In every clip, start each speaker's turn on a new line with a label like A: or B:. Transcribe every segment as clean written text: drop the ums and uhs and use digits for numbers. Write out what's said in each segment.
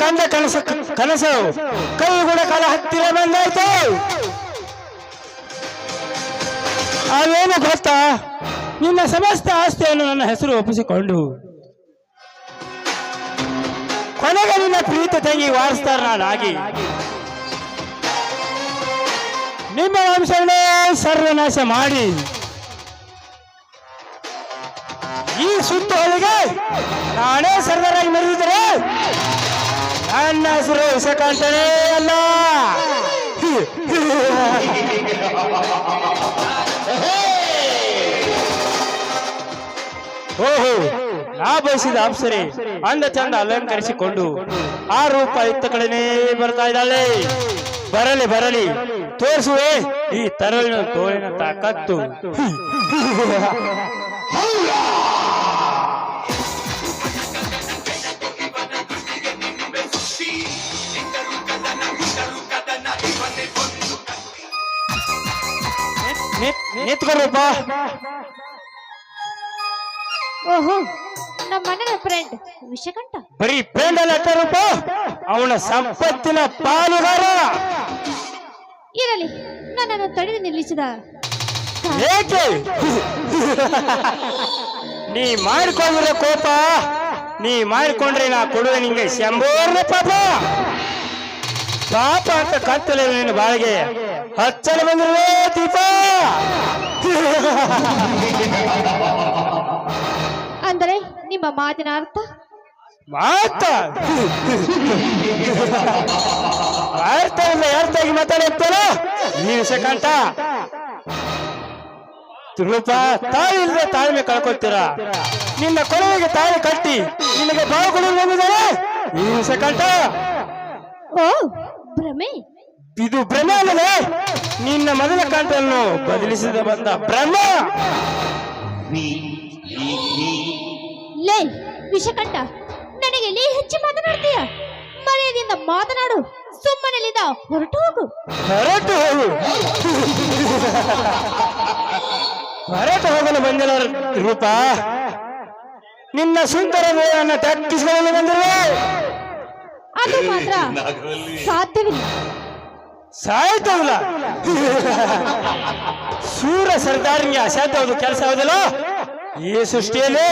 A: ಕಂಡ ಕನಸು ಕೈಗೂಡ ಕಾಲ ಹತ್ತಿರ ಬಂದಾಯ್ತು. ಅವೇನು ಗೊತ್ತಾ, ನಿನ್ನ ಸಮಸ್ತ ಆಸ್ತಿಯನ್ನು ನನ್ನ ಹೆಸರು ಒಪ್ಪಿಸಿಕೊಂಡು ಕೊನೆಗೆ ನಿನ್ನ ಪ್ರೀತ ತಂಗಿ ವಾರಸ್ದಾರನಾಗಿ ನಿಮ್ಮ ವಂಶವನ್ನೇ ಸರ್ವನಾಶ ಮಾಡಿ ಈ ಸುತ್ತೋಳಿಗೆ ನಾನೇ ಸರ್ವರಾಗಿ ಮೆರೆದಿದ್ದರೆ ನನ್ನ ಹೆಸರು ವಿಷಕಾಂತನೇ ಅಲ್ಲ. ಓಹೋ, ನಾ ಬಯಸಿದ ಅಪ್ಸರೆ ಅಂದ ಚಂದ ಅಲಂಕರಿಸಿಕೊಂಡು ಆ ರೂಪ ಇತ್ತ ಕಡೆನೇ ಬರ್ತಾ ಇದ್ದಾಳೆ. ಬರಲಿ ಬರಲಿ, ತೋರಿಸುವೆ ಈ ತರಳಿನ ತೋಳಿನ ತಾಕತ್ತು. ನಿಂತ್ಕೊಳಪ್ಪ.
B: ಓಹೋ, ನಮ್ಮ ಮನೆಯ ಫ್ರೆಂಡ್ ವಿಷಕಂಠ.
A: ಬರೀ ಫ್ರೆಂಡ್ ಅಲ್ಲ ರೂಪ, ಅವನ ಸಂಪತ್ತಿನ ಪಾಲುಗಾರ.
B: ಇರಲಿ, ನನ್ನನ್ನು ತಡೆದು ನಿಲ್ಲಿಸಿದ
A: ಏಕೆ? ನೀ ಮಾಡಿಕೊಂಡಿರೋ ಕೋಪ ನೀ ಮಾಡಿಕೊಂಡ್ರೆ ನಾ ಕೊಡುವೆ ನಿಂಗೆ ಶಂಭೂರ್ಣ ಪಾಪ. ಪಾಪ ಅಂತ ಕತ್ತಲೆ ನಿನ್ನ ಬಾಳಿಗೆ ಹಚ್ಚಲು ಬಂದಿರುವೆ ದೀಪ.
B: ಅಂದರೆ ನಿಮ್ಮ ಮಾತಿನ ಅರ್ಥ?
A: ಮಾತ ಅರ್ಥ ಇಲ್ಲ, ಅರ್ಥಾಗಿ ಮಾತಾಡುತ್ತಲ್ಲ ನೀನು ಸೆಕಂಟ. ರೂಪ, ತಾಯಿ ಇಲ್ಲದೆ ತಾಳ್ಮೆ ಕಳ್ಕೊತೀರ. ನಿನ್ನ ಕೊನೆಗೆ ತಾಯಿ ಕಟ್ಟಿ ನಿನಗೆ ಬಾವುಗಳು ಬಂದಿದ್ದಾರೆ ನೀನು ಸೆಕಂಟ.
B: ಓ ಭ್ರಮೆ.
A: ಇದು ಭ್ರಮೆ ಅಲ್ಲದೆ ನಿನ್ನ ಮೊದಲ ಕಂಠವನ್ನು ಬದಲಿಸಿದ ಬಂದ ಭ್ರಮ.
B: ಲೇ ವಿಷಕಂಠ, ನನಗೆ ಲೇ ಹೆಚ್ಚಿ ಮಾತನಾಡ್ತೀಯ? ಮರ್ಯಾದೆಯಿಂದ ಮಾತನಾಡು, ಸುಮ್ಮನೆಲಿಂದ ಹೊರಟು ಹೋಗು.
A: ಹೊರಟು ಹೋಗು ಹೊರಟು ಹೋಗಲು ಬಂದಿಲ್ಲ ರೂಪ. ನಿನ್ನ ಸುಂದರ ದೇಹವನ್ನು ದಕ್ಕಿಸಿಕೊಳ್ಳಲು ಬಂದಿರುವೆ.
B: ಅದು ಮಾತ್ರ ಸಾಧ್ಯವಿಲ್ಲ.
A: ಸಾಯ್ತವಲ್ಲ, ಸೂರ ಸರ್ದಾರಿಗೆ ಅಸಾಧ್ಯವಾದ ಕೆಲಸ ಹೌದಲ್ಲ ಈ ಸೃಷ್ಟಿಯಲ್ಲಿ.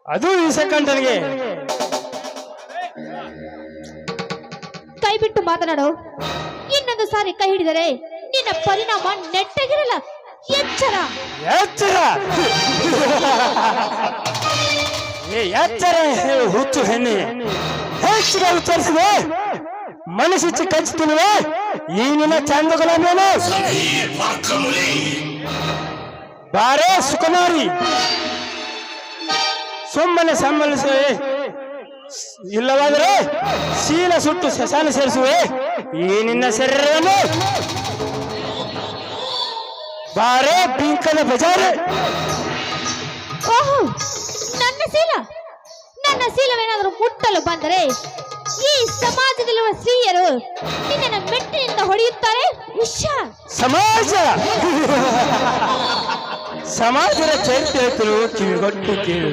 A: ಅದು ಈ ಸೆಕೆಂಡನಿಗೆ.
B: ಕೈ ಬಿಟ್ಟು ಮಾತನಾಡು. ಇನ್ನೊಂದು ಸಾರಿ ಕೈ ಹಿಡಿದರೆ ನಿನ್ನ ಪರಿಣಾಮ ನೆಟ್ಟಗಿರಲ್ಲ. ಎಚ್ಚರ
A: ಎಚ್ಚರ ಎಚ್ಚರ ಹುಚ್ಚು ಹೆಣ್ಣೆ, ಹೆಚ್ಚಿಗೆ ಉಚ್ಚರಿಸಿದೆ ಮನಸ್ಸಿಚ್ಚಿ ಕಚ್ಚುತ್ತಿರುವೆ ಈ ನಿನ್ನ ಚಂದಗಳನ್ನೇನು. ಬಾರೇ ಸುಕುಮಾರಿ, ಸುಮ್ಮನೆ ಸಂಬಳಿಸುವೆ, ಇಲ್ಲವಾದರೆ ಶೀಲ ಸುಟ್ಟು ಶಶಾನ ಸೇರಿಸುವೆ ಈ ನಿನ್ನ ಶರೀರವನ್ನು. ಬಾರೇ ಬಿಂಕದ ಬಜಾರೆ.
B: ಓಹೋ, ನನ್ನ ಶೀಲವೇನಾದರೂ ಮುಟ್ಟಲು ಬಂದರೆ ಈ ಸಮಾಜದಲ್ಲಿರುವ ಸ್ತ್ರೀಯರು ನಿನ್ನನ್ನು ಮೆಟ್ಟಿನಿಂದ ಹೊಡೆಯುತ್ತಾರೆ.
A: ಸಮಾಜದ ಚರಿತ್ರೆ ಕಿವಿಗೊಟ್ಟು ಕೇಳು.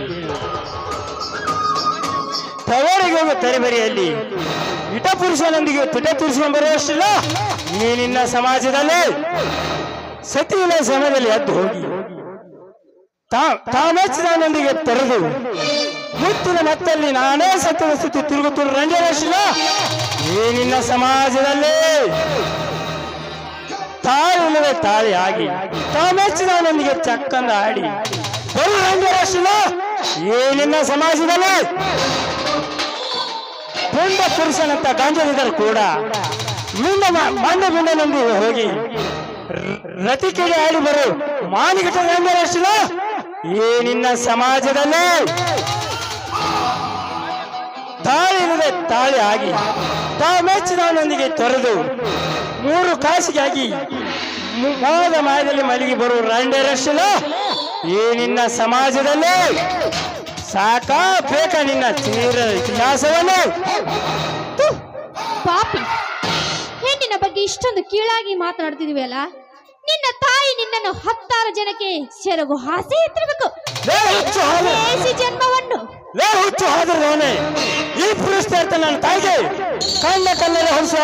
A: ತವರಿಗೆ ಹೋಗುವ ತಲೆಬರಿಯಲ್ಲಿ ಇಟ ಪುರುಷನೊಂದಿಗೆ ತುಟ ಪುರುಷನ ಬರುವಷ್ಟಿಲ್ಲ ಈ ನಿನ್ನ ಸಮಾಜದಲ್ಲಿ. ಸತಿಯಿನ ಸಮಯದಲ್ಲಿ ಎದ್ದು ಹೋಗಿ ತಾಮೆಚ್ಚಿದವನೊಂದಿಗೆ ತೊರೆದು ಮುತ್ತಿನ ಮತ್ತಲ್ಲಿ ನಾನೇ ಸತ್ಯದ ಸ್ಥಿತಿ ತಿರುಗುತ್ತಿರುವ ರಂಜನಷ್ಟಿಲ್ಲ ಈ ನಿನ್ನ ಸಮಾಜದಲ್ಲಿ. ತಾಳಿಲ್ಲದೆ ತಾಳಿ ಆಗಿ ತಾಮೆಚ್ಚಿದವನೊಂದಿಗೆ ಚಕ್ಕಂದ ಆಡಿ ಬರು ರಂಜನಷ್ಟಿಲ್ಲ ಈ ನಿನ್ನ ಸಮಾಜದಲ್ಲಿ. ಪುಂಡ ಪುರುಷನಂತ ಗಂಜನಿದ್ದರು ಕೂಡ ಮಂಡ ಬಿಂಡನೊಂದಿಗೆ ಹೋಗಿ ರತಿಕೆಗೆ ಆಡಿ ಬರು ಮಾನಿಕಟ ರಂಜನಷ್ಟಿಲ್ಲ ಈ ನಿನ್ನ ಸಮಾಜದಲ್ಲಿ. ತಾಳಿ ಇಲ್ಲದೆ ತಾಳಿ ಆಗಿ ತಾಮೆಚ್ಚಿದವನೊಂದಿಗೆ ತೊರೆದು ಮೂರು ಕಾಸಿಗಾಗಿ ಮೋದ ಮಾಯದಲ್ಲಿ ಮಲಗಿ ಬರುವ ರಂಡೇರಷ್ಟಿಲ್ಲ ಈ ನಿನ್ನ ಸಮಾಜದಲ್ಲಿ. ಸಾಕಾ ಬೇಕಾ ನಿನ್ನ ತೀರ ಇತಿಹಾಸವನ್ನು?
B: ಪಾಪಿ, ಹೆಣ್ಣಿನ ಬಗ್ಗೆ ಇಷ್ಟೊಂದು ಕೀಳಾಗಿ ಮಾತನಾಡ್ತಿದ್ವಿ ಅಲ್ಲ. ನಿನ್ನ ತಾಯಿ ನಿನ್ನನ್ನು 10 ಜನಕ್ಕೆ ಸೆರಗು ಹಾಸಿ ಇತ್ತಿರಬೇಕು.
A: ಲೇ ಹುಚ್ಚು ಹೋದ್ರೆ
B: ಬೇಸಿ ಜನ್ಮವನ್ನು
A: ಲೇ ಹುಚ್ಚು ಹೋದ್ರೆ ಅವನೇ ಈ ಪುರುಷ ನನ್ನ ತಾಯಿಗೆ ಕಣ್ಣ ಕಣ್ಣಲ್ಲಿ ಹೊರಸು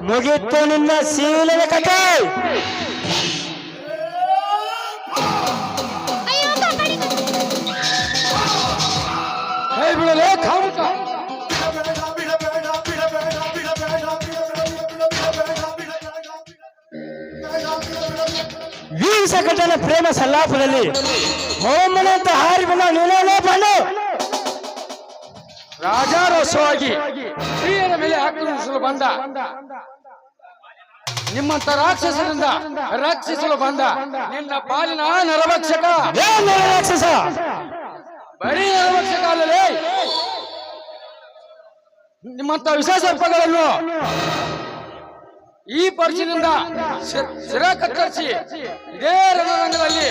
A: ಮುಗಿತ್ತು ನಿನ್ನ ಶೀಲದ ಕಥೆ.
B: ಅಯ್ಯೋ ಕಾಕಡಿ.
C: ಕೈ ಬಿಡಲೇ ಕಾಮುಕ.
A: ವೀಸ ಕಟ್ಟನ ಪ್ರೇಮ ಸಲ್ಲಾಪದಲ್ಲಿ ಮೊಮ್ಮನಂತ ಹಾರಿ ಬಂದ ನೀನೇ ಬಣ್ಣು
C: ರಾಜಾರೋಷವಾಗಿ ಸ್ತ್ರೀಯರ ಮೇಲೆ ಆಕ್ರಮಿಸಲು ಬಂದ ನಿಮ್ಮಂತ ರಾಕ್ಷಸರಿಂದ ರಕ್ಷಿಸಲು ಬಂದ ನಿನ್ನ ಪಾಲಿನ ನರಭಕ್ಷಕ.
A: ಏನು ರಾಕ್ಷಸ?
C: ಬರೀ ನರಭಕ್ಷಕ ಅಲ್ಲಲೇ, ನಿಮ್ಮಂತ ವಿಷಸರ್ಪಗಳನ್ನು ಈ ಪರ್ಚಿನಿಂದ ಶಿರ ಕತ್ತರಿಸಿ ಇದೇ ರಣರಂಗದಲ್ಲಿ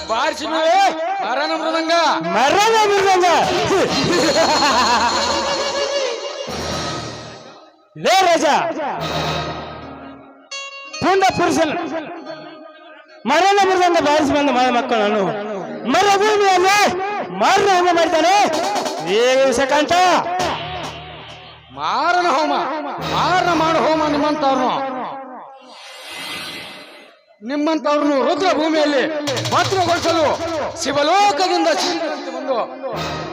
C: ಬಾರಿಸಿರುವೆ ಮರಣ ಮೃದಂಗ.
A: ಮರಣ ಮೃದಂಗ ಲೇ ರಾಜ ಪುಂಡ ಪುರುಷನ ಮರಣ ಮೃದಂಗ ಬಾರಿಸಿ ಬಂದ ಮಕ್ಕಳನ್ನು ಮರಭೂಮಿಯಲ್ಲಿ ಮಾರಣ ಹೋಮ ಮಾಡಿದ್ದಾನೆ ಈ ವಿಷಕಂಠ.
C: ಮಾರಣ ಹೋಮ, ಮಾರಣ ಮಾಡೋ ಹೋಮ ನಿಮ್ಮಂತವ್ರನ್ನು ರುದ್ರ ಭೂಮಿಯಲ್ಲಿ ಭದ್ರಗೊಳಿಸಲು ಶಿವಲೋಕದಿಂದ ಬಂದು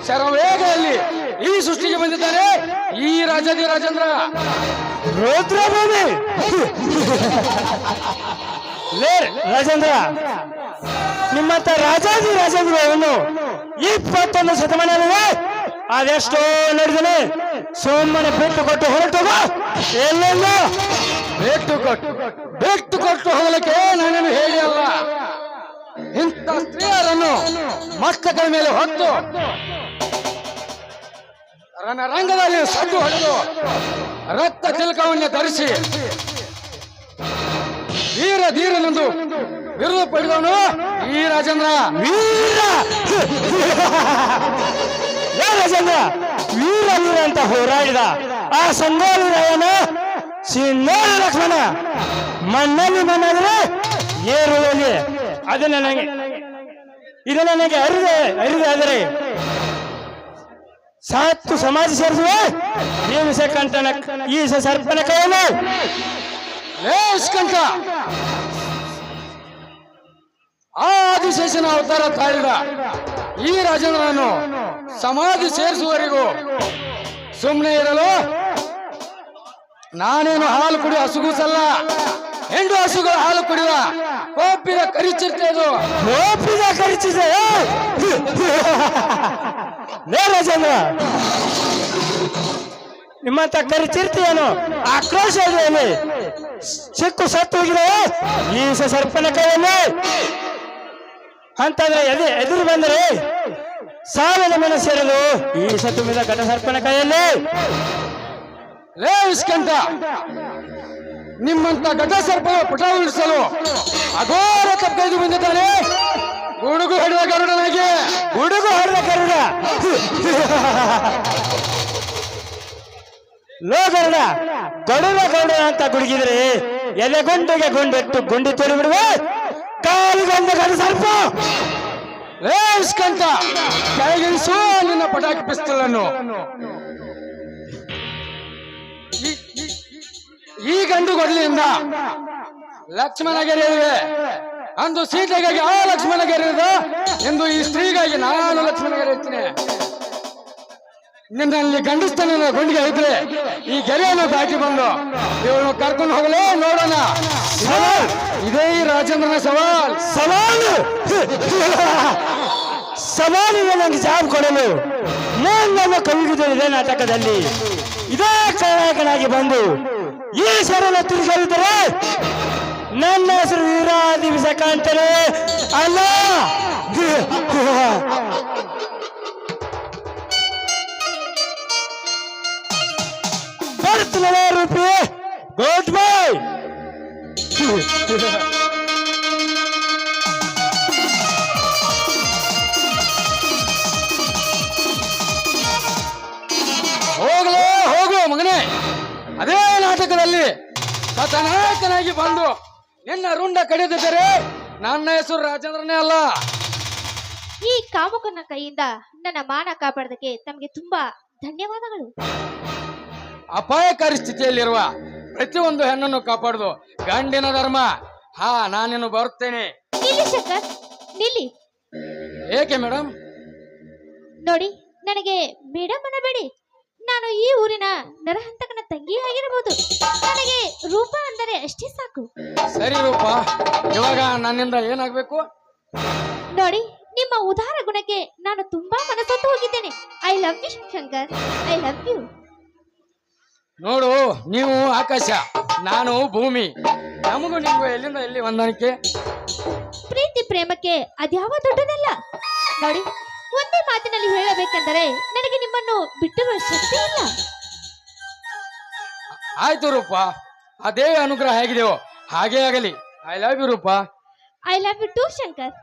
C: ಶರವೇಗದಲ್ಲಿ ಈ ಸೃಷ್ಟಿಗೆ ಬಂದಿದ್ದಾರೆ ಈ ರಾಜಾದಿ ರಾಜೇಂದ್ರ.
A: ರುದ್ರಭೂಮಿ ಲೇ ರಾಜೇಂದ್ರ, ನಿಮ್ಮಂತ ರಾಜಾದಿ ರಾಜೇಂದ್ರವನ್ನು 21 ಶತಮಾನದಲ್ಲಿ ಅದೆಷ್ಟೋ ನಡೆದನೆ. ಸುಮ್ಮನೆ ಬಿಟ್ಟು ಕೊಟ್ಟು ಹೊರಟು ಎಲ್ಲೆಲ್ಲ
C: ಬೆಟ್ಟು ಕೊಟ್ಟು ಹೋಗಲಿಕ್ಕೆ ನಾನೇನು ಹೇಳಿ ಅಲ್ಲ. ಇಂಥ ಸ್ತ್ರೀಯರನ್ನು ಮಸ್ತಕದ ಮೇಲೆ ಹೊತ್ತು ರಣರಂಗದಲ್ಲಿ ಸಡ್ಡು ಹೊಡೆದು ರಕ್ತ ತಿಲಕವನ್ನು ಧರಿಸಿ ವೀರ ಧೀರನೆಂದು ಬಿರುದು ಪಡೆದವನು ಈ ರಾಜೇಂದ್ರ.
A: ವೀರ ಲೇ ರಾಜೇಂದ್ರ, ವೀರ ವೀರ ಅಂತ ಹೋರಾಡಿದ ಆ ಸಂಗೋಲಿ ರಾಯನ ಸಿನ್ನೋಲ ಲಕ್ಷ್ಮಣ ಮಣ್ಣಲ್ಲಿ ಮಣ್ಣಾದ್ರೆ ಏರುವಲ್ಲಿ ಇದು ನನಗೆ ಅರಿದೆ ಆದರೆ ಸಾತ್ತು ಸಮಾಜ ಸೇರಿಸುವೆ ಈ ವಿಷಕಂಠನ ಈ ಸರ್ಪನ ಕೈಯನ್ನು.
C: ಲೇ ಇಸ್ಕಂಠ, ಆ ಆದಿಶೇಷನ ಅವತಾರ ತಾಳಿದ ಈ ರಾಜೇಂದ್ರನನ್ನು ಸಮಾಧಿ ಸೇರಿಸುವವರೆಗೂ ಸುಮ್ಮನೆ ಇರಲು ನಾನೇನು ಹಾಲು ಕುಡಿಯುವ ಹಸುಗೂಸಲ್ಲ. ಹೆಂಡು ಹಸುಗಳ ಹಾಲು ಕುಡಿಯುವ ಕೋಪಿದ ಕರಿಚಿರ್ತೆ ಅದು.
A: ಕೋಪಿದ ಕರಿಚಿದೆ ಲೇ ರಾಜೇಂದ್ರ, ನಿಮ್ಮಂತ ಕರಿಚಿರ್ತೀಯೇನು ಆಕ್ರೋಶ ಇದೆಯಲ್ಲಿ ಸಿಕ್ಕು ಸತ್ತು ಹೋಗಿದೆ ಈ ಸರ್ಪನ ಕೈಯಲ್ಲಿ ಅಂತಂದ್ರೆ ಎದುರು ಬಂದರೆ ಸಾವಿನ ಮನ ಸೇರಲು ಈ ಸತ್ತುಮಿದ ಘಟ ಸರ್ಪನ ಕೈಯಲ್ಲಿ.
C: ಲೇ ಇಸ್ಕಂಠ, ನಿಮ್ಮಂತ ಘಟ ಸರ್ಪ ಪುಟ ಉಳಿಸಲು ಅಘೋರ ತಪ್ಪೈದು ಬಂದಿದ್ದಾನೆ ಗುಡುಗು ಹೊಡೆದ ಗರುಡನಾಗಿ.
A: ಗುಡುಗು ಹೊಡೆದ ಗರುಡ ಲೋ ಗರುಡ, ಗರುಡ ಅಂತ ಗುಡುಗಿದ್ರೆ ಎಲೆಗುಂಡಿಗೆ ಗುಂಡಿಟ್ಟು ಗುಂಡಿ ತೊಡಿ ಬಿಡುವೆ ಕಾಲಿಗೊಂದು ಗಡ ಸರ್ಪ.
C: ಲೇ ಇಸ್ಕಂಠ, ಕೆಳಗಿಳಿಸು ನಿನ್ನ ಪಟಾಕಿ ಪಿಸ್ತಲನ್ನು. ಈ ಗಂಡು ಗೊಡಲಿಯಿಂದ ಲಕ್ಷ್ಮಣಗೆರೆಯುವೆ. ಅಂದು ಸೀತೆಗಾಗಿ ಆ ಲಕ್ಷ್ಮಣಗೆರೆಯುವುದು, ಎಂದು ಈ ಸ್ತ್ರೀಗಾಗಿ ನಾನು ಲಕ್ಷ್ಮಣಗೆರೆಯುತ್ತೇನೆ. ನಿನ್ನಲ್ಲಿ ಗಂಡಸ್ತನ ಗುಂಡಿಗೆ ಇದ್ರೆ ಈ ಗೆರೆಯನ್ನು ದಾಟಿ ಬಂದು ಇವನು ಕರ್ಕೊಂಡು ಹೋಗಲೇ ನೋಡೋಣ. ಇದೇ ಈ ರಾಜೇಂದ್ರನ
A: ಸವಾಲಿಗೆ ನನಗೆ ಜಾಬ್ ಕೊಡಲು ನನ್ನ ಕವಿಗಿದ್ದು ಇದೇ ನಾಟಕದಲ್ಲಿ ಇದೇ ಕಲಾನಾಯಕನಾಗಿ ಬಂದು ಈ ಸರಳ ತಿರುಗಿದರೆ ನನ್ನ ಹೆಸರು ವೀರಾದಿ ವಿಷಕಾಂತನೇ ಅಲ್ಲ. ಬರ್ತಲೇ ರೂಪಿ ಗುಡ್ ಬೈ.
C: ಹೋಗಲೇ ಹೋಗು ಮಗನೇ, ಅದೇ ನಾಟಕದಲ್ಲಿ ಕಥಾನಾಯಕನಾಗಿ ಬಂದು ನಿನ್ನ ರುಂಡ ಕಡಿದಿದ್ದರೆ ನನ್ನ ಹೆಸರು ರಾಜೇಂದ್ರನೇ ಅಲ್ಲ.
B: ಈ ಕಾಮುಕನ ಕೈಯಿಂದ ನನ್ನ ಮಾನ ಕಾಪಾಡೋದಕ್ಕೆ ತಮಗೆ ತುಂಬಾ ಧನ್ಯವಾದಗಳು.
C: ಅಪಾಯಕಾರಿ ಸ್ಥಿತಿಯಲ್ಲಿರುವ ಪ್ರತಿಯೊಂದು ಹೆಣ್ಣನ್ನು ಕಾಪಾಡುದು ಗಂಡಿನ ಧರ್ಮ. ಹಾ, ನಾನಿನ್ನು ಬರುತ್ತೇನೆ.
B: ನಿಲ್ಲಿ ಶಂಕರ್, ನಿಲ್ಲಿ.
C: ಏಕೆ ಮೇಡಮ್?
B: ನೋಡಿ, ನನಗೆ ಮೇಡಮ್ ಅನ್ನಬೇಡಿ. ನಾನು ಈ ಊರಿನ ನರಹಂತಕನ ತಂಗಿ ಆಗಿರಬಹುದು. ನನಗೆ ರೂಪ ಅಂದರೆ ಅಷ್ಟೇ ಸಾಕು.
C: ಸರಿ ರೂಪ, ಇವಾಗ ನನ್ನಿಂದ ಏನಾಗ್ಬೇಕು?
B: ನೋಡಿ, ನಿಮ್ಮ ಉದಾರ ಗುಣಕ್ಕೆ ನಾನು ತುಂಬಾ ಮನಸೊತ್ತು ಹೋಗಿದ್ದೇನೆ. I love you Shankar, I love you.
C: ನೋಡು, ನೀವು ಆಕಾಶ, ನಾನು ಭೂಮಿ. ನಮಗೂ ನಿಮಗೂ ಎಲ್ಲಿಂದ ಎಲ್ಲಿ ಹೊಂದಾಣಿಕೆ?
B: ಪ್ರೀತಿ ಪ್ರೇಮಕ್ಕೆ ಅದ್ಯಾವ ದೊಡ್ಡದಲ್ಲ. ನೋಡಿ, ಒಂದೇ ಮಾತಿನಲ್ಲಿ ಹೇಳಬೇಕೆಂದರೆ ನನಗೆ ನಿಮ್ಮನ್ನು ಬಿಟ್ಟಿರುವ ಶಕ್ತಿ ಇಲ್ಲ.
C: ಆಯ್ತು ರೂಪ, ಆ ದೇವಿ ಅನುಗ್ರಹ ಹೇಗಿದೆಯೋ ಹಾಗೇ ಆಗಲಿ. I love you Roopa.
B: I love you too Shankar.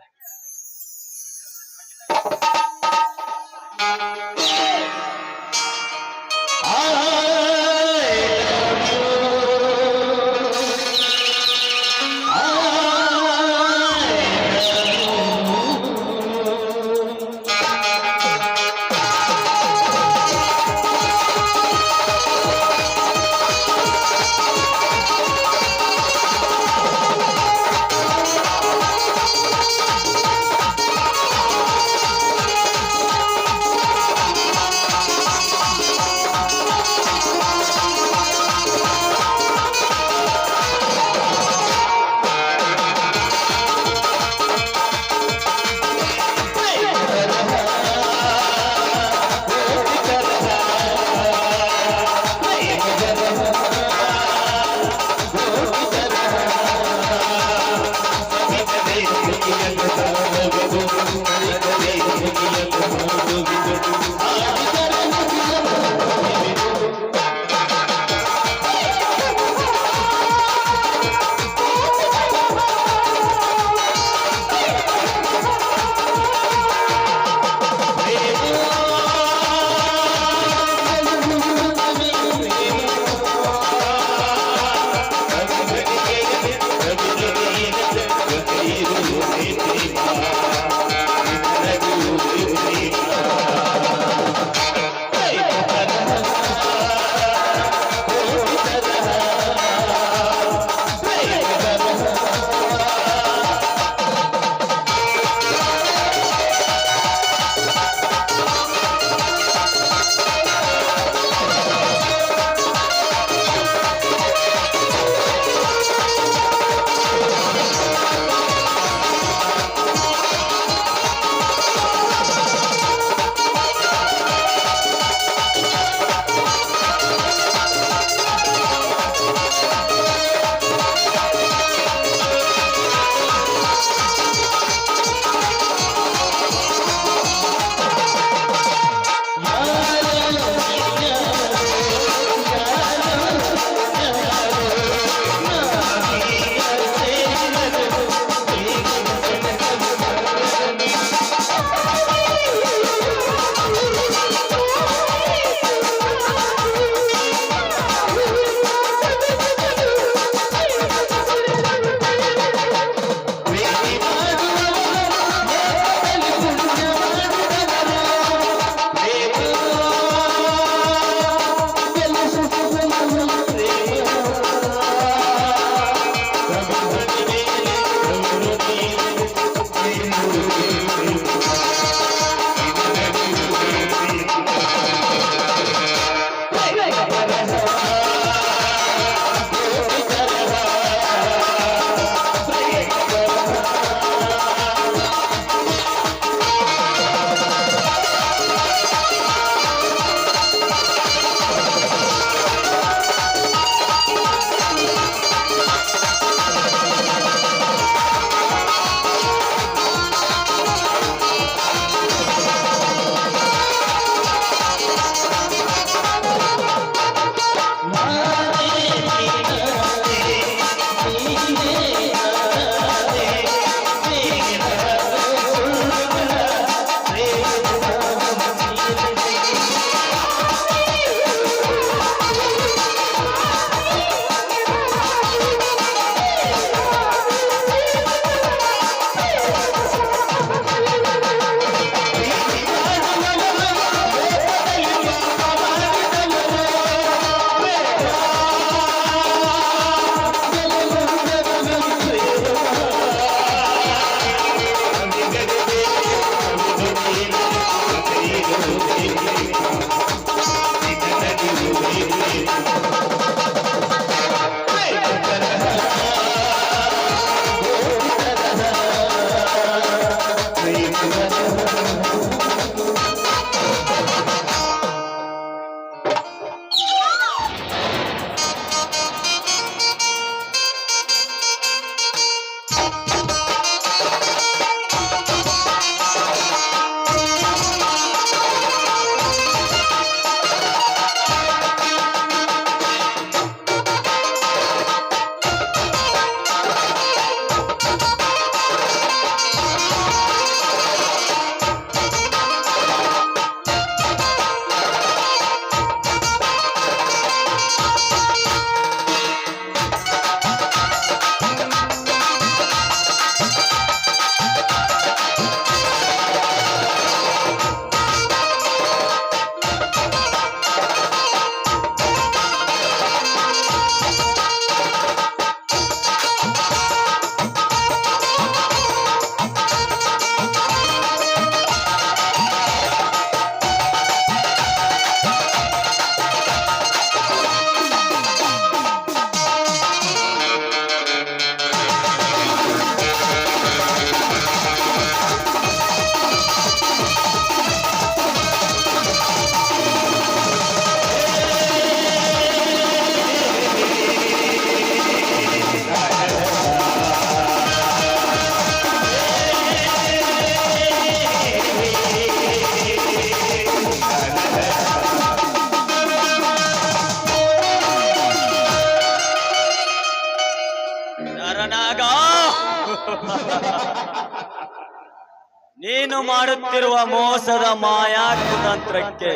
D: ನೀನು ಮಾಡುತ್ತಿರುವ ಮೋಸದ ಮಾಯಾ ಕುತಂತ್ರಕ್ಕೆ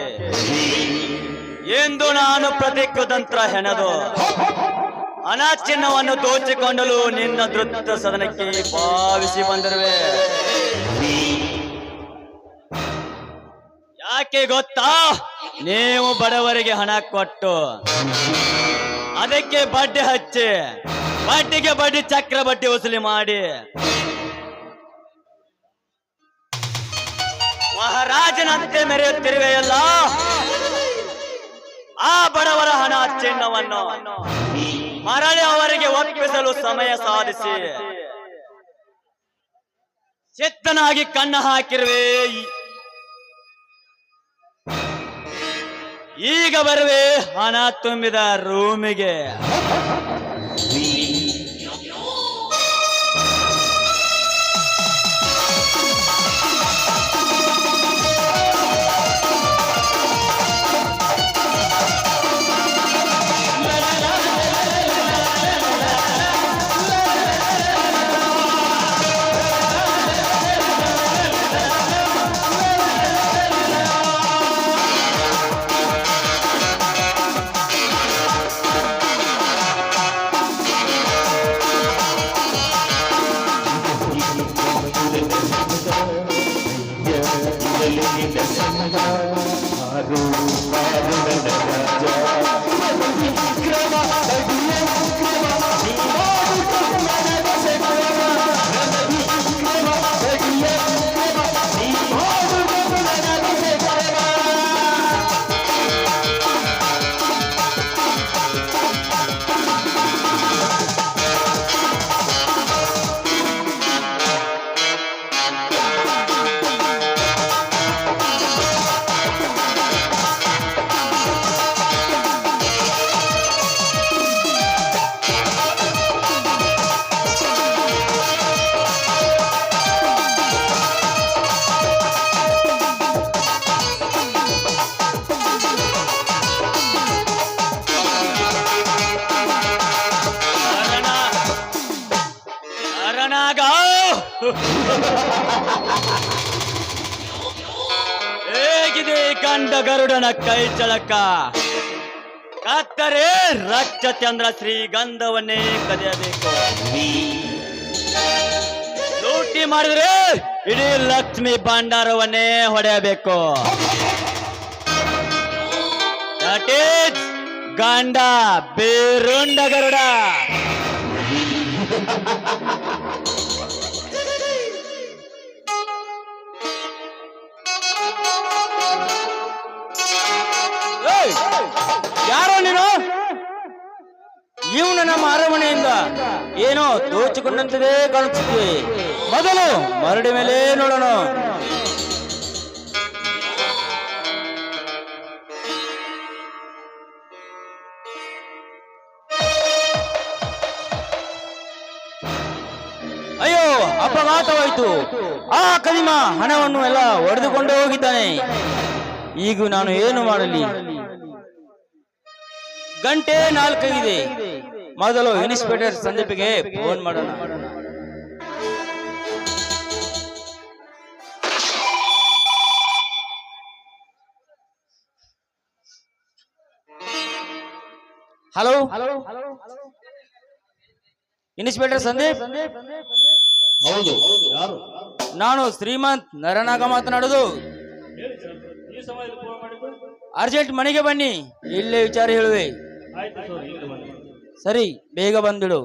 D: ಎಂದು ನಾನು ಪ್ರತಿ ಕುತಂತ್ರ ಹೆಣದು ಹಣ ಚಿನ್ನವನ್ನು ದೋಚಿಕೊಂಡಲು ನಿನ್ನ ಧೃತ ಸದನಕ್ಕೆ ಭಾವಿಸಿ ಬಂದಿರುವೆ. ಯಾಕೆ ಗೊತ್ತಾ? ನೀವು ಬಡವರಿಗೆ ಹಣ ಕೊಟ್ಟು ಅದಕ್ಕೆ ಬಡ್ಡಿ ಹಚ್ಚಿ ಬಡ್ಡಿಗೆ ಬಡ್ಡಿ ಚಕ್ರ ಬಡ್ಡಿ ವಸೂಲಿ ಮಾಡಿ ಮಹಾರಾಜನಂತೆ ಮೆರೆಯುತ್ತಿರುವೆಯಲ್ಲ. ಆ ಬಡವರ ಹಣ ಚಿನ್ನವನ್ನು ಮರಳಿ ಅವರಿಗೆ ಒಪ್ಪಿಸಲು ಸಮಯ ಸಾಧಿಸಿ ಚಿತ್ತನಾಗಿ ಕಣ್ಣು ಹಾಕಿರುವೆ. ಈಗ ಬರುವೆ ಹಣ ತುಂಬಿದ ರೂಮಿಗೆ. ಹೇಗಿದೆ ಕಂಡ ಗರುಡನ ಕೈ ಚಳಕ? ಕತ್ತರೆ ರಕ್ತಚಂದ್ರ ಶ್ರೀಗಂಧವನ್ನೇ ಕದಿಯಬೇಕು. ಲೂಟಿ ಮಾಡಿದ್ರೆ ಇಡೀ ಲಕ್ಷ್ಮಿ ಭಂಡಾರವನ್ನೇ ಹೊಡೆಯಬೇಕು. ದಟ್ ಈಸ್ ಗಂಡ ಬೇರುಂಡ ಗರುಡ.
A: ಯಾರೋ ನೀನು? ಇವನು ನಮ್ಮ ಅರಮನೆಯಿಂದ ಏನೋ ದೋಚಿಕೊಂಡಂತದೇ ಕಾಣಿಸುತ್ತೆ. ಮೊದಲು ಮರಡಿ ಮೇಲೆ ನೋಡೋಣ. ಅಯ್ಯೋ, ಅಪಘಾತವಾಯಿತು. ಆ ಕದಿಮ ಹಣವನ್ನು ಎಲ್ಲ ಒಡೆದುಕೊಂಡು ಹೋಗಿದ್ದಾನೆ. ಈಗ ನಾನು ಏನು ಮಾಡಲಿ? ಗಂಟೆ 4 ಇದೆ. ಮೊದಲು ಇನ್ಸ್ಪೆಕ್ಟರ್ ಸಂದೀಪ್ಗೆ ಫೋನ್ ಮಾಡೋಣ. Hello, inspector Sandeep?
E: ಹೌದು, ಯಾರು?
A: ನಾನು ಶ್ರೀಮಂತ್ ನರನಾಗ ಮಾತನಾಡುದು. ಅರ್ಜೆಂಟ್ ಮನೆಗೆ ಬನ್ನಿ, ಇಲ್ಲೇ ವಿಚಾರ ಹೇಳುವೆ. ಸರಿ, ಬೇಗ ಬಂದಿಡು.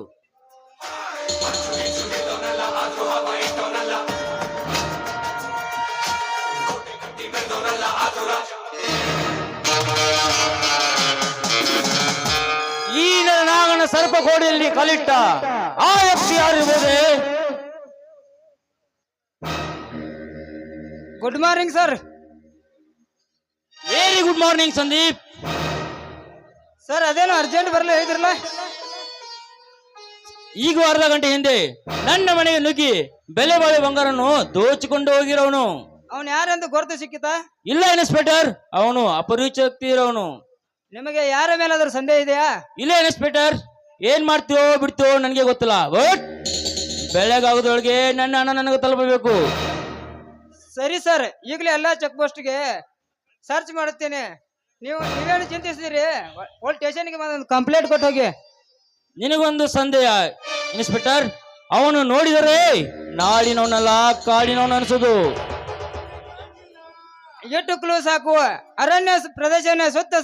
A: ಈ ನರನಾಗನ ಸರ್ಪ ಕೋಡಿಯಲ್ಲಿ ಕಲಿಟ್ಟ ಆ ವ್ಯಕ್ತಿ ಯಾರಿರ್ಬೋದೆ?
C: Good morning sir.
A: Very good morning Sandeep.
C: Sir, ಅದೇನು ಅರ್ಜೆಂಟ್ ಬರಲ್ಲ ಹೇಳಿದ್ರಲ್ಲ?
A: ಈಗ ಅರ್ಧ ಗಂಟೆ ಹಿಂದೆ ನನ್ನ ಮನೆಗೆ ನುಗ್ಗಿ ಬೆಲೆ ಬಾಳೆ ಬಂಗಾರನ್ನು ದೋಚಿಕೊಂಡು ಹೋಗಿರೋನು.
C: ಅವನು ಯಾರೆಂದು ಗುರುತು ಸಿಕ್ಕಿತಾ?
A: ಇಲ್ಲ ಇನ್ಸ್ಪೆಕ್ಟರ್, ಅವನು ಅಪರಿಚಿತ ವ್ಯಕ್ತಿ ಇರೋನು.
C: ನಿಮಗೆ ಯಾರ ಮೇಲಾದ್ರೂ ಸಂದೇಹ ಇದೆಯಾ?
A: ಇಲ್ಲ ಇನ್ಸ್ಪೆಕ್ಟರ್, ಏನ್ ಮಾಡ್ತೀವೋ ಬಿಡ್ತೀವೋ ನನಗೆ ಗೊತ್ತಿಲ್ಲ. ಬಟ್ ಬೆಳಗಾಗದೊಳಗೆ ನನ್ನ ಹಣ ನನಗೆ ತಲುಪಬೇಕು.
C: ಸರಿ ಸರ್, ಈಗಲೇ ಎಲ್ಲ ಚೆಕ್ ಪೋಸ್ಟ್ಗೆ ಸರ್ಚ್ ಮಾಡುತ್ತೇನೆ. ನೀವೇನು ಚಿಂತಿಸಿದಿರಿ? ಒಳ್ಳೆ ಸ್ಟೇಷನ್ಗೆ ಒಂದು ಕಂಪ್ಲೇಂಟ್ ಕೊಟ್ಟು ಹೋಗಿ.
A: ನಿನಗೊಂದು ಸಂದೇಹ ಇನ್ಸ್ಪೆಕ್ಟರ್, ಅವನು ನೋಡಿದರೆ ನಾಡಿನವನಲ್ಲ ಕಾಡಿನವನು ಅನಿಸೋದು.
C: ಎಷ್ಟು ಕ್ಲೂ ಸಾಕು. ಅರಣ್ಯ ಪ್ರದೇಶನ ಸುತ್ತ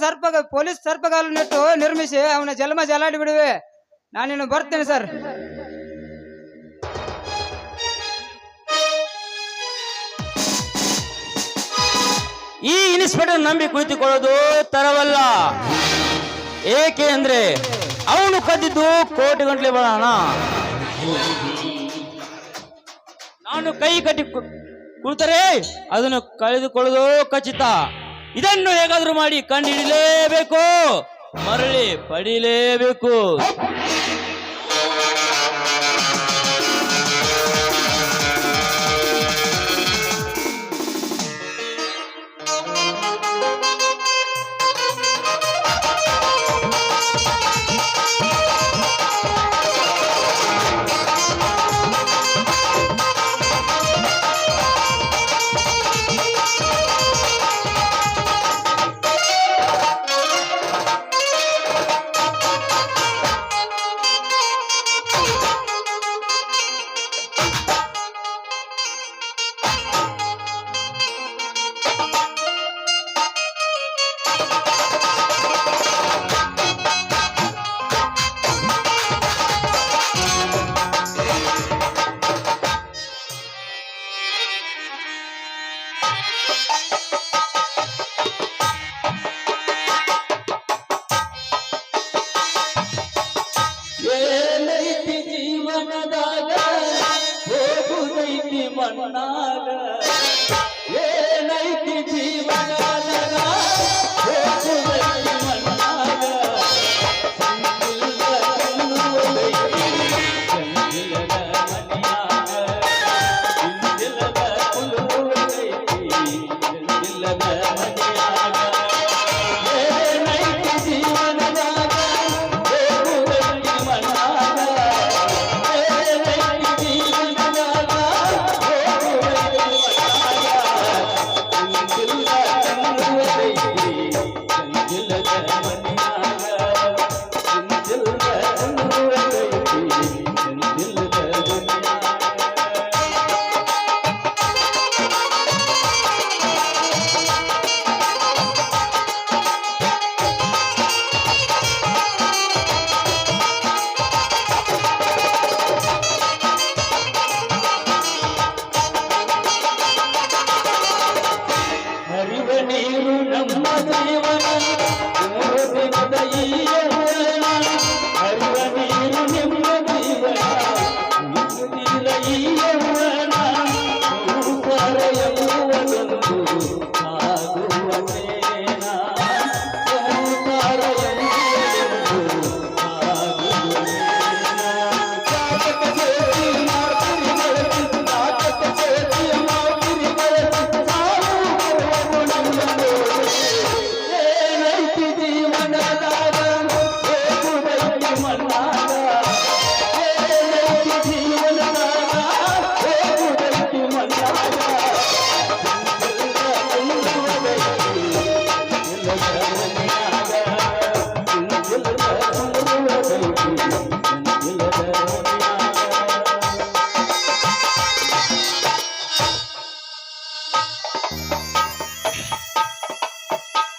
C: ಪೊಲೀಸ್ ಸರ್ಪಗಾಲು ನೆಟ್ಟು ನಿರ್ಮಿಸಿ ಅವನ ಜನ್ಮ ಜಲಾಡಿ ಬಿಡುವೆ. ನಾನಿನ್ನು ಬರ್ತೇನೆ ಸರ್.
A: ಈ ಇನ್ಸ್ಪೆಕ್ಟರ್ ನಂಬಿ ಕುಳಿತುಕೊಳ್ಳೋದು ತರವಲ್ಲ. ಏಕೆ ಅಂದ್ರೆ ಅವನು ಕದ್ದಿದ್ದು ಕೋಟಿ ಗಂಟ್ಲೆ ಬರೋಣ. ನಾನು ಕೈ ಕಟ್ಟಿ ಕುಳಿತರೆ ಅದನ್ನು ಕಳೆದುಕೊಳ್ಳೋದು ಖಚಿತ. ಇದನ್ನು ಹೇಗಾದ್ರೂ ಮಾಡಿ ಕಂಡು ಹಿಡಿಲೇಬೇಕು, ಮರಳಿ ಪಡೀಲೇಬೇಕು.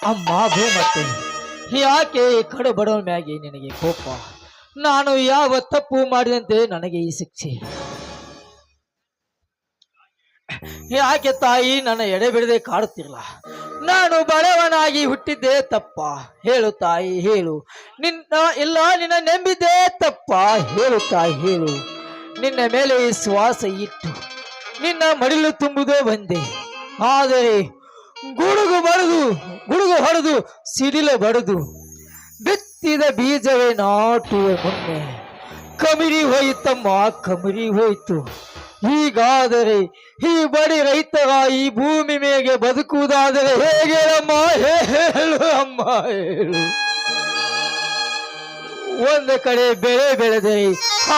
F: ಅಮ್ಮ ಭೂಮತ್ತೆ, ಯಾಕೆ ಈ ಕಡು ಬಡವನ ಮ್ಯಾಗೆ ನಿನಗೆ ಕೋಪ? ನಾನು ಯಾವ ತಪ್ಪು ಮಾಡಿದಂತೆ ನನಗೆ ಈ ಶಿಕ್ಷೆ? ಯಾಕೆ ತಾಯಿ ನನ್ನ ಎಡೆ ಬಿಡದೆ ಕಾಡುತ್ತಿರಲ್ಲ? ನಾನು ಬಡವನಾಗಿ ಹುಟ್ಟಿದ್ದೆ ತಪ್ಪ? ಹೇಳು ತಾಯಿ, ಹೇಳು. ನಿನ್ನ ನಂಬಿದ್ದೆ ತಪ್ಪ? ಹೇಳು ತಾಯಿ, ಹೇಳು. ನಿನ್ನ ಮೇಲೆ ಶ್ವಾಸ ಇಟ್ಟು ನಿನ್ನ ಮಡಿಲು ತುಂಬುವುದೇ ಬಂದೆ. ಆದರೆ ಗುಡುಗು ಹೊಡೆದು ಸಿಡಿಲ ಬಡದು ಬಿತ್ತಿದ ಬೀಜವೇ ನಾಟುವೆ ಮುನ್ನೆ ಕಮಿರಿ ಹೋಯಿತಮ್ಮ, ಕಮಿರಿ ಹೋಯಿತು. ಹೀಗಾದರೆ ಈ ಬಡಿ ರೈತರ ಈ ಭೂಮಿ ಮೇಲೆ ಬದುಕುವುದಾದರೆ ಹೇಗೆ ಅಮ್ಮ? ಹೇಳು ಅಮ್ಮ, ಹೇಳು. ಒಂದು ಕಡೆ ಬೆಳೆ ಬೆಳೆದರೆ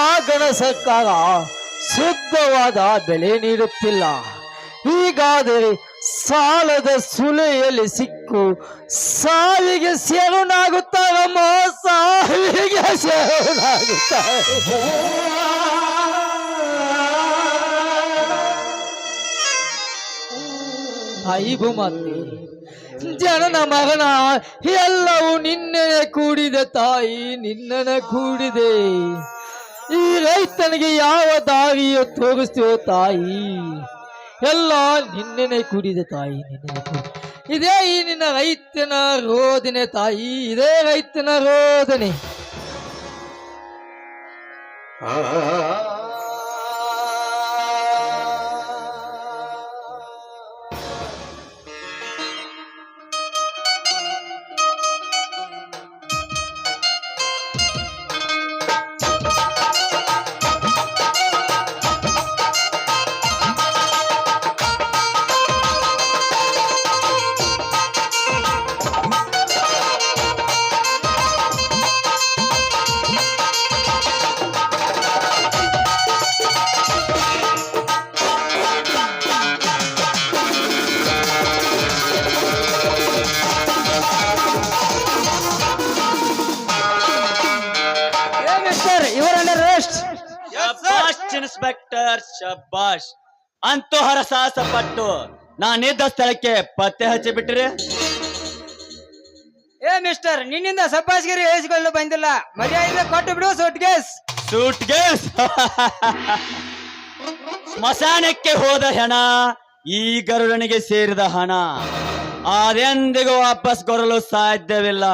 F: ಆ ಗಣ ಸರ್ಕಾರ ಶುದ್ಧವಾದ ಬೆಲೆ ನೀಡುತ್ತಿಲ್ಲ. ಹೀಗಾದರೆ ಸಾಲದ ಸುಲೆಯಲ್ಲಿ ಸಿಕ್ಕು ಸಾವಿಗೆ ಶರಣಾಗುತ್ತಾರಮ್ಮ, ಸಾವಿಗೆ ಶರಣಾಗುತ್ತಾರೆ. ತಾಯಿ ಭೂಮಾತೆ, ಜನನ ಮಗನ ಎಲ್ಲವೂ ನಿನ್ನೆನೆ ಕೂಡಿದೆ ತಾಯಿ, ನಿನ್ನನೆ ಕೂಡಿದೆ. ಈ ರೈತನಿಗೆ ಯಾವ ದಾರಿಯೋ ತೋರಿಸ್ತೀವೋ ತಾಯಿ, ಎಲ್ಲ ನಿನ್ನೆನೆ ಕೂಡಿದೆ ತಾಯಿ, ನಿನ್ನೆನೆ ಕೂಡಿದೆ. ಇದೇ ಈ ನಿನ್ನ ರೈತನ ರೋದನೆ ತಾಯಿ, ಇದೇ ರೈತನ ರೋದನೆ.
D: ಶಬಾಷ್ ಇನ್ಸ್ಪೆಕ್ಟರ್ ಶಬಾಷ್. ಅಂತೂ ಹರಸಾಹಸ ಪಟ್ಟು ನಾನಿದ್ದ ಸ್ಥಳಕ್ಕೆ ಪತ್ತೆ ಹಚ್ಚಿ ಬಿಟ್ರಿ.
G: ಏ ಮಿಸ್ಟರ್, ನಿನ್ನಿಂದ ಸಬ್ಬಾಸ್ಗಿರಿ ಹೇಳಿಸಿಕೊಳ್ಳಲು ಬಂದಿಲ್ಲ, ಮರ್ಯಾದೆ ಕೊಟ್ಟು ಬಿಡು.
D: ಸೂಟ್ ಕೇಸ್ ಸ್ಮಶಾನಕ್ಕೆ ಹೋದ ಹೆಣ ಈ ಗರುಡನಿಗೆ ಸೇರಿದ ಹಣ, ಅದೆಂದಿಗೂ ವಾಪಸ್ ಕೊರಲು ಸಾಧ್ಯವಿಲ್ಲ.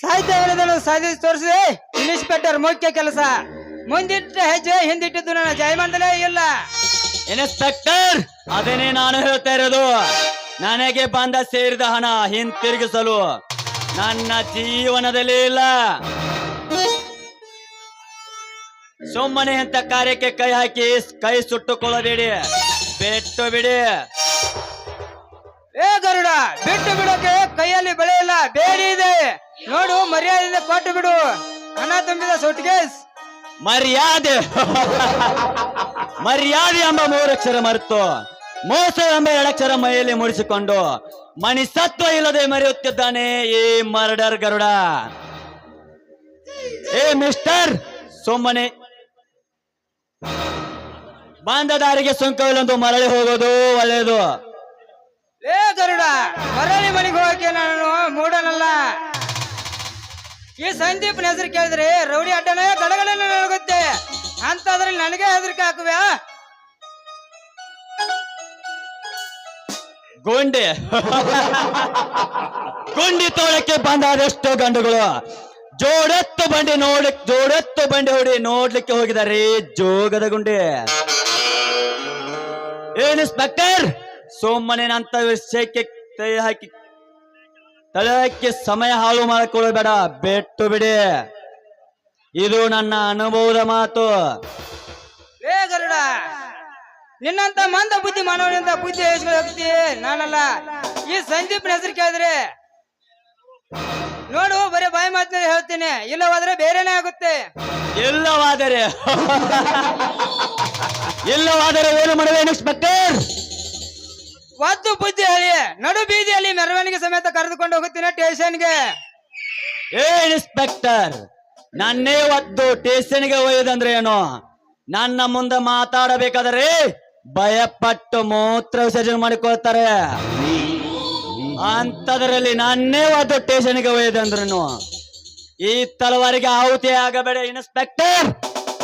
G: ಸಾಹಿತ್ಯವನ್ನು ಸಾಧಿಸಿ ತೋರಿಸಿದೆ ಇನ್ಸ್ಪೆಕ್ಟರ್ ಮುಖ್ಯ ಕೆಲಸ. ಮುಂದಿಟ್ಟ ಹೆಜ್ಜೆ ಹಿಂದಿಟ್ಟಿದ್ದು ನನ್ನ ಜಯಮಾನದಲ್ಲೇ ಇಲ್ಲ.
D: ಇನ್ಸ್ಪೆಕ್ಟರ್, ಅದನ್ನೇ ನಾನು ಹೇಳ್ತಾ ಇರೋದು. ನನಗೆ ಬಂದ ಸೇರಿದ ಹಣ ಹಿಂತಿರುಗಿಸಲು ನನ್ನ ಜೀವನದಲ್ಲಿ ಇಲ್ಲ. ಸುಮ್ಮನೆ ಅಂತ ಕಾರ್ಯಕ್ಕೆ ಕೈ ಹಾಕಿ ಕೈ ಸುಟ್ಟುಕೊಳ್ಳಬೇಡಿ, ಬಿಟ್ಟು ಬಿಡಿ.
G: ಏ ಗರುಡ, ಬಿಟ್ಟು ಬಿಡೋಕೆ ಕೈಯಲ್ಲಿ ಬೆಳೆ ಇಲ್ಲ, ಬೇರೆ ಇದೆ ನೋಡು. ಮರ್ಯಾದೆಯಿಂದ ಕೊಟ್ಟು ಬಿಡು. ಹಣ ತುಂಬಿದ ಸೂಟ್ಕೇಸ್.
D: ಮರ್ಯಾದೆ ಮರ್ಯಾದೆ ಎಂಬ 3 ಅಕ್ಷರ ಮರೆತು ಮೋಸ ಎಂಬ 2 ಅಕ್ಷರ ಮೈಯಲ್ಲಿ ಮುಡಿಸಿಕೊಂಡು ಮಣಿಸತ್ವ ಇಲ್ಲದೆ ಮರೆಯುತ್ತಿದ್ದಾನೆ ಈ ಮರ್ಡರ್ ಗರುಡ. ಏ ಮಿಸ್ಟರ್, ಸುಮ್ಮನೆ ಬಂದ ದಾರಿಗೆ ಸುಂಕವಿಲ್ಲೊಂದು ಮರಳಿ ಹೋಗೋದು ಒಳ್ಳೆಯದು.
G: ಏ ಗರುಡ, ಮರಳಿ ಮನೆಗೆ ಹೋಗಕ್ಕೆ ನಾನು ಮೂಡನಲ್ಲ. ಈ ಸಂದೀಪ್ ಹೆಸರು ಕೇಳಿದ್ರೆ ರೌಡಿ ಅಡ್ಡನೇ ಗಡಗಡನೆ ನಡಗುತ್ತೆ ಅಂತದ್ರಲ್ಲಿ ನನಗೆ ಹೆದರಿಕೆ ಹಾಕುವ್ಯಾ?
D: ಗುಂಡಿ ತೋಳಕ್ಕೆ ಬಂದಾದೆಷ್ಟೋ ಗಂಡುಗಳು ಜೋಡೆತ್ತು ಬಂಡಿ ಹೊಡಿ ನೋಡ್ಲಿಕ್ಕೆ ಹೋಗಿದ್ದಾರೆ ಜೋಗದ ಗುಂಡಿ. ಏನ್ ಇನ್ಸ್ಪೆಕ್ಟರ್, ಸುಮ್ಮನೆ ನಂತ ವಿಷಯಕ್ಕೆ ತಳಕ್ಕೆ ಸಮಯ ಹಾಳು ಮಾಡಿಕೊಳ್ಳಬೇಡ, ಬಿಟ್ಟು ಬಿಡಿ. ಇದು ನನ್ನ ಅನುಭವದ ಮಾತು.
G: ಏ ಗರುಡ, ನಿನ್ನಂತ ಮಂದ ಬುದ್ಧಿ ಮಾನವನಿಂದ ಬುದ್ಧಿ ಹೇಳಿಸ್ಕೊಂಡು ಹೋಗ್ತಿ ನಾನಲ್ಲ. ಈ ಸಂದೀಪ್ ಹೆಸರು ಕೇಳಿದ್ರೆ ನೋಡು, ಬರೀ ಬಾಯಿ ಮಾತಿನಲ್ಲಿ ಹೇಳ್ತೀನಿ, ಇಲ್ಲವಾದ್ರೆ ಬೇರೆನೇ ಆಗುತ್ತೆ.
D: ಇಲ್ಲವಾದರೆ ಏನು ಮಾಡುವೆ ಇನ್ಸ್ಪೆಕ್ಟರ್?
G: ಒದ್ದು ಬುದ್ಧಿ ಹೇಳಿ ನಡು ಬೀದಿಯಲ್ಲಿ ಮೆರವಣಿಗೆ ಸಮೇತ ಕರೆದುಕೊಂಡು ಹೋಗುತ್ತೀನಿ ಸ್ಟೇಷನ್ಗೆ.
D: ಏ ಇನ್ಸ್ಪೆಕ್ಟರ್, ನನ್ನೇ ಒದ್ದು ಸ್ಟೇಷನ್ಗೆ ಒಯ್ಯುದಂದ್ರೆ ಏನು? ನನ್ನ ಮುಂದೆ ಮಾತಾಡಬೇಕಾದರೆ ಭಯಪಟ್ಟು ಮೂತ್ರ ವಿಸರ್ಜನೆ ಮಾಡಿಕೊಳ್ತಾರೆ. ಅಂತದರಲ್ಲಿ ನನ್ನೇ ಒದ್ದು ಸ್ಟೇಷನ್ಗೆ ಒಯ್ಯುದಂದ್ರೂ ಈ ತಲವಾರಿಗೆ ಆಹುತಿ ಆಗಬೇಡ ಇನ್ಸ್ಪೆಕ್ಟರ್.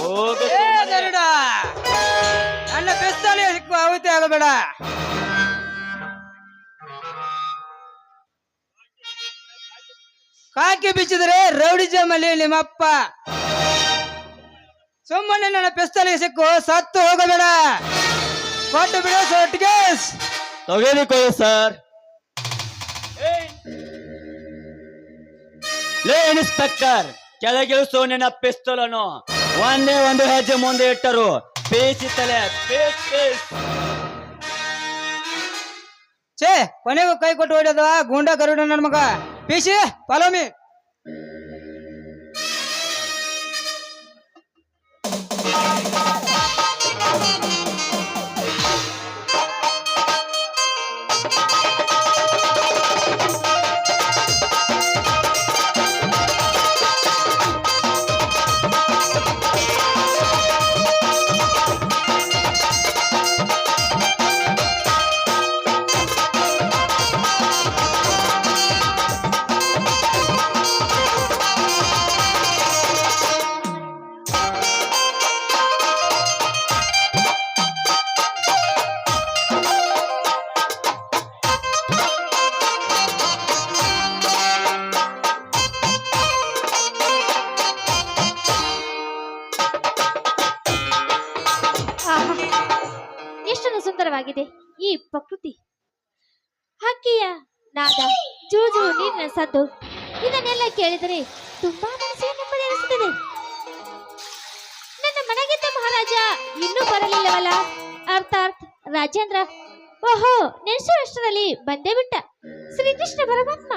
D: ಹೋಗು.
G: ಏ ಗರುಡ, ನನ್ನ ಪಿಸ್ತೂಲಿ ಸಿಕ್ಕು ಆಹುತಿ ಆಗಬೇಡ. ಕಾಕಿ ಬಿಚ್ಚಿದ್ರೆ ರೌಡಿಜಮ್ ಅಲ್ಲಿ ನಿಮ್ಮಪ್ಪ. ಸುಮ್ಮನೆ ನನ್ನ ಪಿಸ್ತೂಲಿಗೆ ಸಿಕ್ಕು ಸತ್ತು ಹೋಗಬೇಡ, ಕೊಟ್ಟು ಬಿಡು ಸೂಟ್ಕೇಸ್.
D: ತೆಗೆದುಕೊಳ್ಳಿ ಸರ್. ಲೇ ಇನ್ಸ್ಪೆಕ್ಟರ್, ಕೆಳಗಿಳಿಸು ನಿನ್ನ ಪಿಸ್ತೂಲನ್ನು. ಒಂದೇ ಒಂದು ಹೆಜ್ಜೆ ಮುಂದೆ ಇಟ್ಟರು ಪೇಸಿ ತಲೆ ಪೇಸ್.
G: ಛೇ, ಕೊನೆಗೂ ಕೈ ಕೊಟ್ಟು ಹೊಡೆದ ಗೂಂಡ ಗರುಡ ನನ್ನ ಮಗ. Peasy follow me.
B: ಸುಂದರವಾಗಿದೆ ಈ ಪ್ರಕೃತಿ. ಹಕ್ಕಿಯ ನಾದ, ಜುಳು ನೀರಿನ ಸದ್ದು, ಇದನ್ನೆಲ್ಲ ಕೇಳಿದರೆ ತುಂಬಾ ಮನಸ್ಸಿಗೆ ನೆಮ್ಮದಿ ಅನಿಸುತ್ತದೆ. ನನ್ನ ಮನೆಗಿದ್ದ ಮಹಾರಾಜ ಇನ್ನೂ ಬರಲಿಲ್ಲವಲ್ಲ, ಅರ್ಥಾತ್ ರಾಜೇಂದ್ರ. ಓಹೋ, ನೆನೆಸುವಷ್ಟರಲ್ಲಿ ಬಂದೇ ಬಿಟ್ಟ ಶ್ರೀಕೃಷ್ಣ ಪರಮಾತ್ಮ.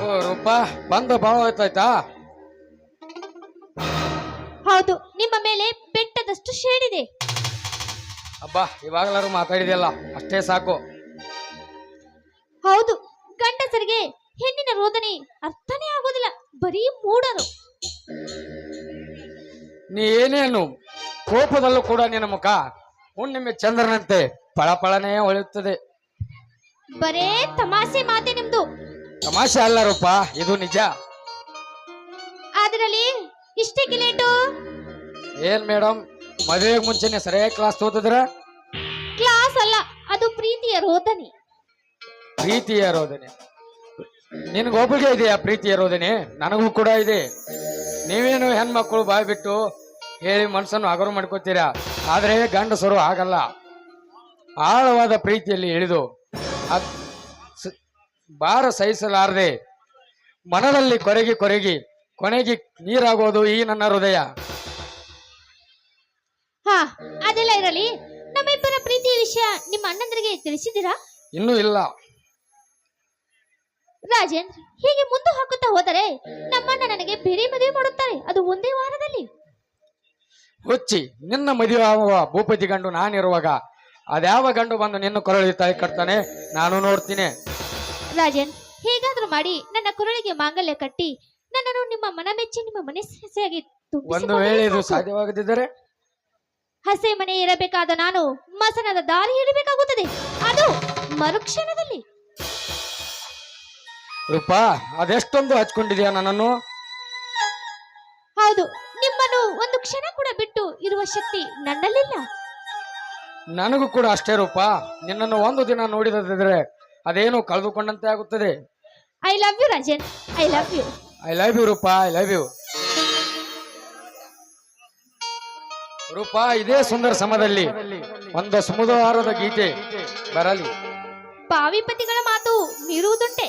C: ಓ ರೂಪಾ, ಬಂದ ಭಾವ ಆಯ್ತಾಯ್ತಾ?
B: ಹೌದು, ನಿಮ್ಮ ಮೇಲೆ ಬೆಟ್ಟದಷ್ಟು ಶೇಡಿದೆ.
C: ಅಬ್ಬಾ, ಇವಾಗಲಾರು ಮಾತಾಡಿದೆಯಲ್ಲ, ಅಷ್ಟೇ ಸಾಕು.
B: ಹೌದು, ಗಂಡಸರಿಗೆ ಹೆಣ್ಣಿನ ರೋದನೆ ಅರ್ಥನೇ ಆಗೋದಿಲ್ಲ, ಬರೀ ಮೂಡರು.
C: ನೀ ಏನೇನು ಕೋಪದಲ್ಲೂ ಕೂಡ ನಿನ್ನ ಮುಖ ಹುಣ್ಣಿಮೆ ಚಂದ್ರನಂತೆ ಪಳಪಳನೇ ಹೊಳೆಯುತ್ತದೆ.
B: ಬರೇ ತಮಾಷೆ ಮಾತೆ ನಿಮ್ದು.
C: ತಮಾಷೆ ಅಲ್ಲ ರೂಪಾ, ಇದು ನಿಜ.
B: ಅದರಲ್ಲಿ ಇಷ್ಟೇ ಲೇಟು.
C: ಏನ್ ಮೇಡಮ್, ಮದುವೆಗೆ ಮುಂಚೆನೆ ಸರಿಯಾಗಿ ಕ್ಲಾಸ್ ತೋತಿದ್ರ?
B: ಕ್ಲಾಸ್ ಅಲ್ಲ, ಅದು ಪ್ರೀತಿಯ ರೋದನೆ.
C: ಪ್ರೀತಿಯ ರೋದನೆ ನಿನಗೊಬ್ಬಳಿಗೆ ಇದೆಯಾ? ಪ್ರೀತಿಯ ರೋದನೆ ನನಗೂ ಕೂಡ ಇದೆ. ನೀವೇನು ಹೆಣ್ಮಕ್ಳು ಬಾಯ್ ಬಿಟ್ಟು ಹೇಳಿ ಮನಸ್ಸನ್ನು ಹಗರು ಮಾಡ್ಕೋತೀರಾ, ಆದ್ರೆ ಗಂಡಸರು ಹಾಗಲ್ಲ. ಆಳವಾದ ಪ್ರೀತಿಯಲ್ಲಿ ಇಳಿದು ಭಾರ ಸಹಿಸಲಾರದೆ ಮನದಲ್ಲಿ ಕೊರಗಿ ಕೊರಗಿ ಕೊನೆಗೆ ನೀರಾಗೋದು ಈ ನನ್ನ ಹೃದಯ.
B: ಹಾ, ಅದೆಲ್ಲ ಇರಲಿ. ನಮ್ಮಿಬ್ಬರ ಪ್ರೀತಿಯ ವಿಷಯ ನಿಮ್ಮ ಅಣ್ಣಂದರಿಗೆ ತಿಳಿಸಿದ್ದೀರಾ?
C: ಇನ್ನೂ ಇಲ್ಲ.
B: ರಾಜೇಂದ್ರ, ಹೀಗೆ ಮುಂದೆ ಹಾಕುತ್ತಾ ಹೋದರೆ ನಮ್ಮಣ್ಣ ನನಗೆ ಬೇರೆ ಮದುವೆ ಮಾಡುತ್ತಾರೆ, ಅದು ಒಂದೇ ವಾರದಲ್ಲಿ.
C: ಹುಚ್ಚಿ, ನಿನ್ನ ಮದುವೆ ಆಗುವ ಭೂಪತಿ ಗಂಡು ನಾನಿರುವಾಗ ಅದ್ಯಾವ ಗಂಡು ಬಂದು ನಿನ್ನ ಕೊರಳಿಗೆ ತಾಳಿ ಕಟ್ತಾನೆ? ನಾನು ನೋಡ್ತೀನಿ.
B: ರಾಜೇಂದ್ರ, ಹೇಗಾದ್ರೂ ಮಾಡಿ ನನ್ನ ಕೊರಳಿಗೆ ಮಾಂಗಲ್ಯ ಕಟ್ಟಿ ನನ್ನನ್ನು ನಿಮ್ಮ ಮನ ಮೆಚ್ಚಿ ನಿಮ್ಮ ಮನಸ್ಸಿಯಾಗಿ
C: ಒಂದು ವೇಳೆ ಇದು ಸಾಧ್ಯವಾಗದಿದ್ದರೆ?
B: ಹಸೆ ಮನೆ ಇರಬೇಕಾದ ನಾನು ಮಸನದ ದಾರಿ ಹಿಡಿಬೇಕಾಗುತ್ತದೆ, ಅದು ಮರುಕ್ಷಣದಲ್ಲಿ.
C: ರೂಪಾ, ಅದೆಷ್ಟೊಂದು ಹಚ್ಕೊಂಡಿದ್ಯಾ ನನ್ನನ್ನು?
B: ಹೌದು, ನಿಮ್ಮನ್ನು ಒಂದು ಕ್ಷಣ ಕೂಡ ಬಿಟ್ಟು ಇರುವ ಶಕ್ತಿ ನನ್ನಲ್ಲಿಲ್ಲ.
C: ನನಗೂ ಕೂಡ ಅಷ್ಟೇ ರೂಪಾ. ನಿನ್ನನ್ನು ಒಂದು ದಿನ ನೋಡಿದ್ರೆ ಅದೇನು ಕಳೆದುಕೊಂಡಂತೆ ಆಗುತ್ತದೆ.
B: I love you Rajendra, I love you.
C: I love you Roopa, I love you. Roopa, ಇದೇ ಸುಂದರ ಸಮಯದಲ್ಲಿ ಒಂದು ಸುಮಧುರವಾದ ಗೀತೆ ಬರಲಿ.
B: ಪಾವಿಪತಿಗಳ ಮಾತು ಮೀರುವುದುಂಟೆ?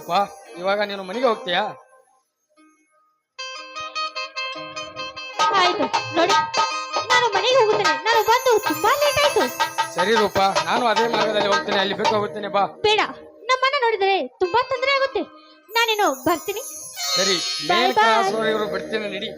C: ರೂಪ, ಇವಾಗ ನೀನು ಮನೆಗೆ ಹೋಗ್ತೀಯಾ?
B: ಆಯ್ತು ನೋಡಿ, ನಾನು ಮನೆಗೆ ಹೋಗುತ್ತೇನೆ. ನಾನು ಬಂದು ತುಂಬಾ ಲೇಟ್ ಆಯ್ತು.
C: ಸರಿ ರೂಪ, ನಾನು ಅದೇ ಮಾರ್ಗದಲ್ಲಿ ಹೋಗ್ತೇನೆ, ಅಲ್ಲಿ ಬೇಕು ಹೋಗ್ತೇನೆ, ಬಾ.
B: ಬೇಡ, ನಮ್ಮನ್ನ ನೋಡಿದರೆ ತುಂಬಾ ತೊಂದರೆ ಆಗುತ್ತೆ. ನಾನೇನು ಬರ್ತೀನಿ.
C: ಸರಿ,
B: Bye
C: ಮೇನ್
B: bye.
C: ಕ್ರಾಸ್ ಇವರು ಬಿಡ್ತೇನೆ, ನಡಿ.